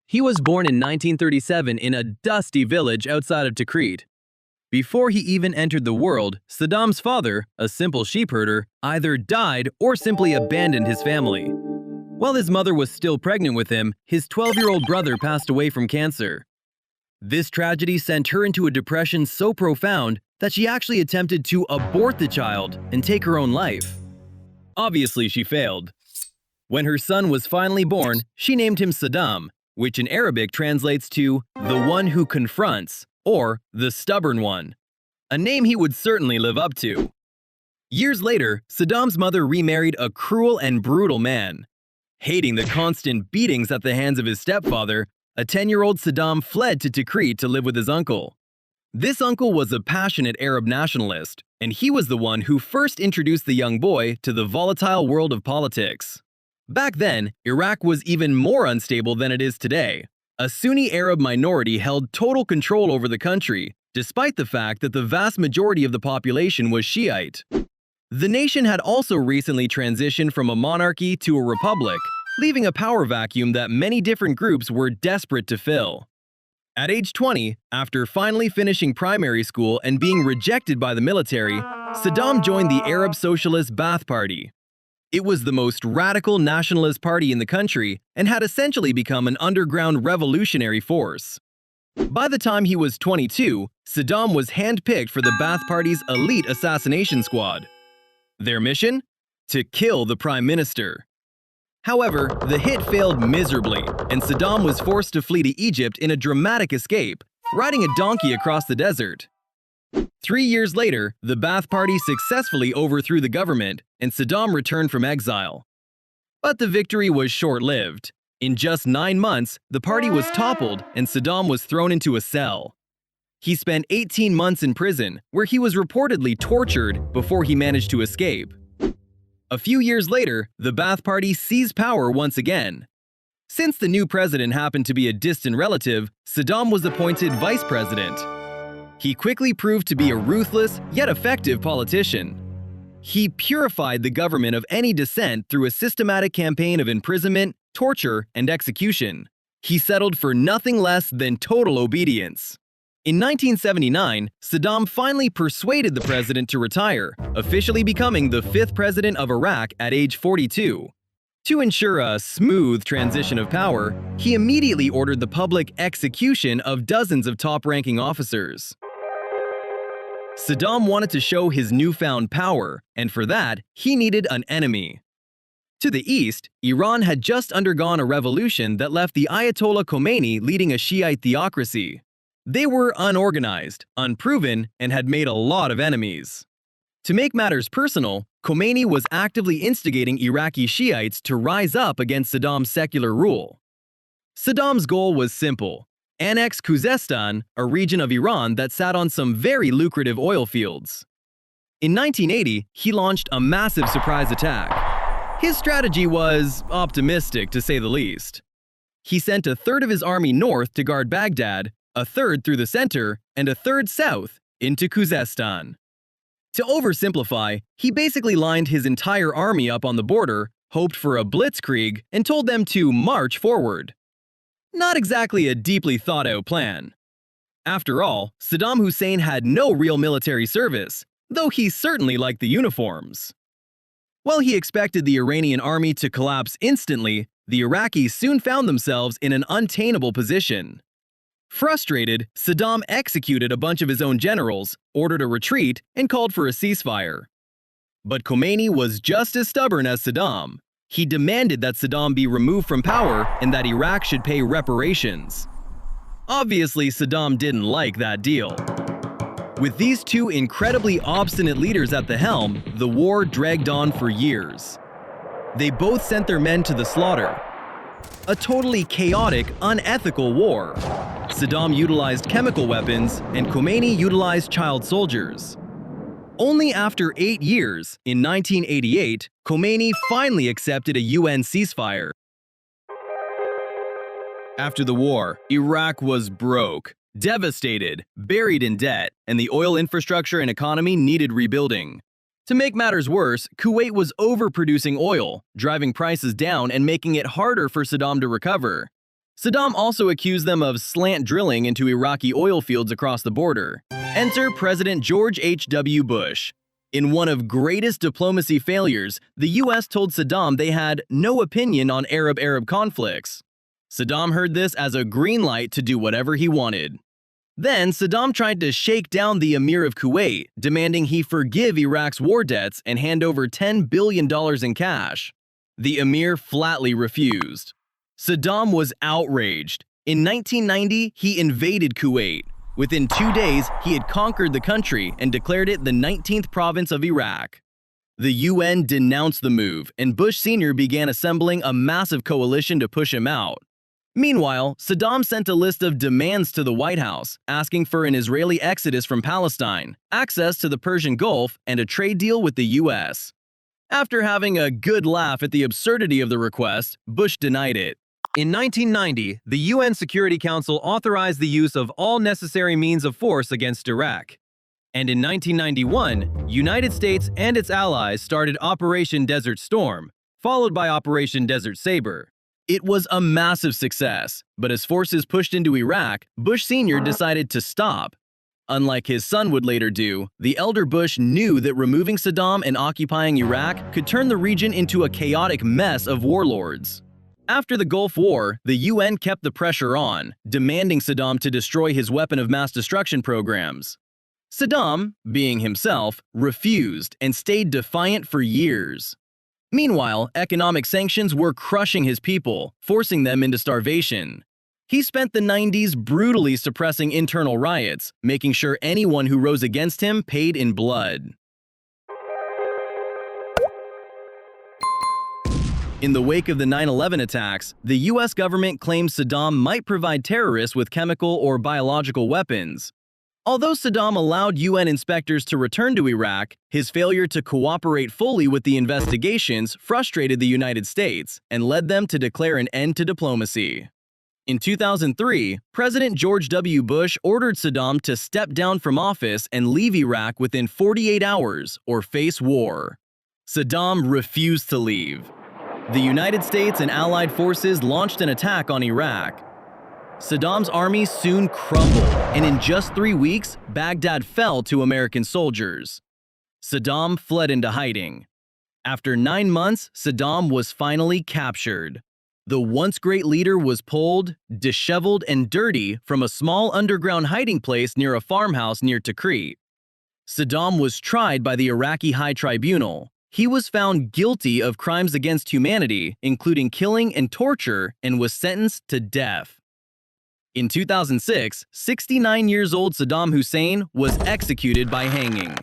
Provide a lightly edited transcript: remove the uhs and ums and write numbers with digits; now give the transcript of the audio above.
He was born in 1937 in a dusty village outside of Tikrit. Before he even entered the world, Saddam's father, a simple sheep herder, either died or simply abandoned his family. While his mother was still pregnant with him, his 12-year-old brother passed away from cancer. This tragedy sent her into a depression so profound that she actually attempted to abort the child and take her own life. Obviously, she failed. When her son was finally born, she named him Saddam, which in Arabic translates to the one who confronts, or the stubborn one, a name he would certainly live up to. Years later, Saddam's mother remarried a cruel and brutal man. Hating the constant beatings at the hands of his stepfather, a 10-year-old Saddam fled to Tikrit to live with his uncle. This uncle was a passionate Arab nationalist, and he was the one who first introduced the young boy to the volatile world of politics. Back then, Iraq was even more unstable than it is today. A Sunni Arab minority held total control over the country, despite the fact that the vast majority of the population was Shiite. The nation had also recently transitioned from a monarchy to a republic, leaving a power vacuum that many different groups were desperate to fill. At age 20, after finally finishing primary school and being rejected by the military, Saddam joined the Arab Socialist Ba'ath Party. It was the most radical nationalist party in the country and had essentially become an underground revolutionary force. By the time he was 22, Saddam was handpicked for the Ba'ath Party's elite assassination squad. Their mission? To kill the prime minister. However, the hit failed miserably, and Saddam was forced to flee to Egypt in a dramatic escape, riding a donkey across the desert. 3 years later, the Ba'ath Party successfully overthrew the government, and Saddam returned from exile. But the victory was short-lived. In just 9 months, the party was toppled and Saddam was thrown into a cell. He spent 18 months in prison, where he was reportedly tortured before he managed to escape. A few years later, the Ba'ath Party seized power once again. Since the new president happened to be a distant relative, Saddam was appointed vice president. He quickly proved to be a ruthless, yet effective politician. He purified the government of any dissent through a systematic campaign of imprisonment, torture, and execution. He settled for nothing less than total obedience. In 1979, Saddam finally persuaded the president to retire, officially becoming the 5th president of Iraq at age 42. To ensure a smooth transition of power, he immediately ordered the public execution of dozens of top-ranking officers. Saddam wanted to show his newfound power, and for that, he needed an enemy. To the east, Iran had just undergone a revolution that left the Ayatollah Khomeini leading a Shiite theocracy. They were unorganized, unproven, and had made a lot of enemies. To make matters personal, Khomeini was actively instigating Iraqi Shiites to rise up against Saddam's secular rule. Saddam's goal was simple: annex Khuzestan, a region of Iran that sat on some very lucrative oil fields. In 1980, he launched a massive surprise attack. His strategy was optimistic, to say the least. He sent a third of his army north to guard Baghdad, a third through the center, and a third south into Khuzestan. To oversimplify, he basically lined his entire army up on the border, hoped for a blitzkrieg, and told them to march forward. Not exactly a deeply thought-out plan. After all, Saddam Hussein had no real military service, though he certainly liked the uniforms. While he expected the Iranian army to collapse instantly, the Iraqis soon found themselves in an untenable position. Frustrated, Saddam executed a bunch of his own generals, ordered a retreat, and called for a ceasefire. But Khomeini was just as stubborn as Saddam. He demanded that Saddam be removed from power and that Iraq should pay reparations. Obviously, Saddam didn't like that deal. With these two incredibly obstinate leaders at the helm, the war dragged on for years. They both sent their men to the slaughter. A totally chaotic, unethical war. Saddam utilized chemical weapons, and Khomeini utilized child soldiers. Only after 8 years, in 1988, Khomeini finally accepted a UN ceasefire. After the war, Iraq was broke, devastated, buried in debt, and the oil infrastructure and economy needed rebuilding. To make matters worse, Kuwait was overproducing oil, driving prices down and making it harder for Saddam to recover. Saddam also accused them of slant drilling into Iraqi oil fields across the border. Enter President George H.W. Bush. In one of greatest diplomacy failures, the U.S. told Saddam they had no opinion on Arab-Arab conflicts. Saddam heard this as a green light to do whatever he wanted. Then, Saddam tried to shake down the Emir of Kuwait, demanding he forgive Iraq's war debts and hand over $10 billion in cash. The Emir flatly refused. Saddam was outraged. In 1990, he invaded Kuwait. Within 2 days, he had conquered the country and declared it the 19th province of Iraq. The UN denounced the move, and Bush Sr. began assembling a massive coalition to push him out. Meanwhile, Saddam sent a list of demands to the White House, asking for an Israeli exodus from Palestine, access to the Persian Gulf, and a trade deal with the U.S. After having a good laugh at the absurdity of the request, Bush denied it. In 1990, the UN Security Council authorized the use of all necessary means of force against Iraq. And in 1991, United States and its allies started Operation Desert Storm, followed by Operation Desert Sabre. It was a massive success, but as forces pushed into Iraq, Bush Sr. decided to stop. Unlike his son would later do, the elder Bush knew that removing Saddam and occupying Iraq could turn the region into a chaotic mess of warlords. After the Gulf War, the UN kept the pressure on, demanding Saddam to destroy his weapon of mass destruction programs. Saddam, being himself, refused and stayed defiant for years. Meanwhile, economic sanctions were crushing his people, forcing them into starvation. He spent the 90s brutally suppressing internal riots, making sure anyone who rose against him paid in blood. In the wake of the 9/11 attacks, the U.S. government claimed Saddam might provide terrorists with chemical or biological weapons. Although Saddam allowed UN inspectors to return to Iraq, his failure to cooperate fully with the investigations frustrated the United States and led them to declare an end to diplomacy. In 2003, President George W. Bush ordered Saddam to step down from office and leave Iraq within 48 hours or face war. Saddam refused to leave. The United States and allied forces launched an attack on Iraq. Saddam's army soon crumbled, and in just 3 weeks, Baghdad fell to American soldiers. Saddam fled into hiding. After 9 months, Saddam was finally captured. The once great leader was pulled, disheveled and dirty, from a small underground hiding place near a farmhouse near Tikrit. Saddam was tried by the Iraqi High Tribunal. He was found guilty of crimes against humanity, including killing and torture, and was sentenced to death. In 2006, 69 years old Saddam Hussein was executed by hanging.